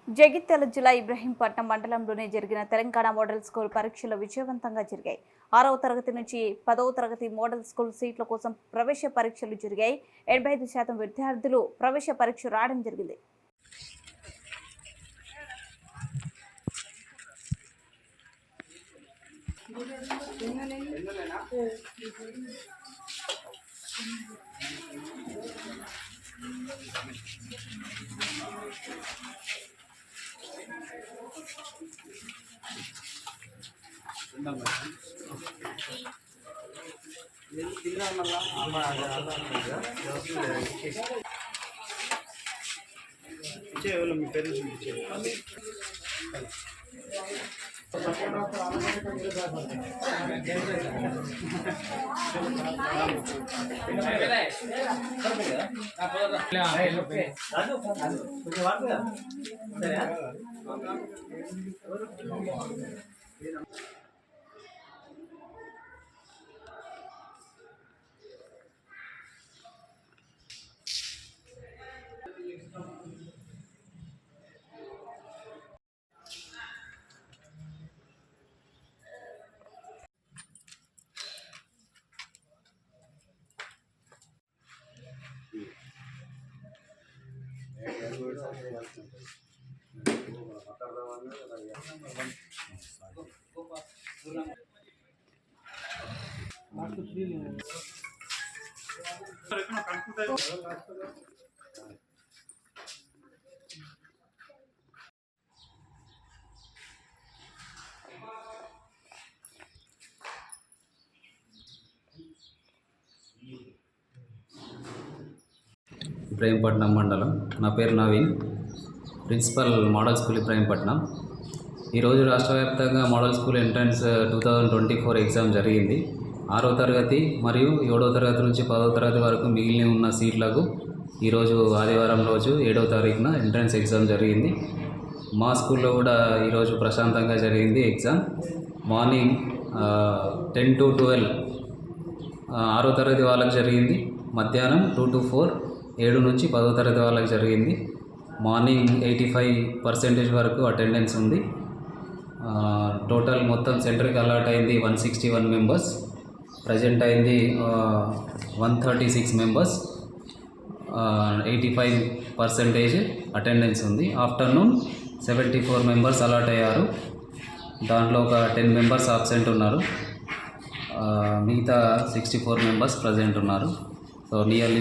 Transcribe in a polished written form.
జగిత్యాల జిల్లా ఇబ్రహీంపట్నం మండలంలోనే జరిగిన తెలంగాణ మోడల్ స్కూల్ పరీక్షలు విజయవంతంగా జరిగాయి. 6వ తరగతి నుంచి 10వ తరగతి మోడల్ స్కూల్ సీట్ల కోసం ప్రవేశ పరీక్షలు జరిగాయి. 85% విద్యార్థులు ప్రవేశ పరీక్ష రాయడం జరిగింది. మీ పేరెంట్స్ ఇబ్రహీంపట్నం మండలం. నా పేరు Naveen, principal model school Ibrahimpatnam. ఈరోజు రాష్ట్ర వ్యాప్తంగా మోడల్ స్కూల్ ఎంట్రన్స్ 2024 ఎగ్జామ్ జరిగింది. 6వ తరగతి మరియు 7వ తరగతి నుంచి 10వ తరగతి వరకు మిగిలిన ఉన్న సీట్లకు ఈరోజు ఆదివారం రోజు 7వ తారీఖున ఎంట్రన్స్ ఎగ్జామ్ జరిగింది. మా స్కూల్లో కూడా ఈరోజు ప్రశాంతంగా జరిగింది ఎగ్జామ్. మార్నింగ్ 10 to 12 6వ తరగతి వాళ్ళకి జరిగింది. మధ్యాహ్నం 2 to 4 7 నుంచి 10వ తరగతి వాళ్ళకి జరిగింది. మార్నింగ్ 85% వరకు అటెండెన్స్ ఉంది. టోటల్ మొత్తం సెంటర్కి అలాట్ అయింది 161 మెంబర్స్. ప్రజెంట్ అయింది 136 మెంబర్స్. 85% అటెండెన్స్ ఉంది. ఆఫ్టర్నూన్ 74 మెంబర్స్ అలాట్ అయ్యారు. దాంట్లో ఒక 10 మెంబర్స్ అబ్సెంట్ ఉన్నారు. మిగతా 64 మెంబర్స్ ప్రజెంట్ ఉన్నారు. So nearly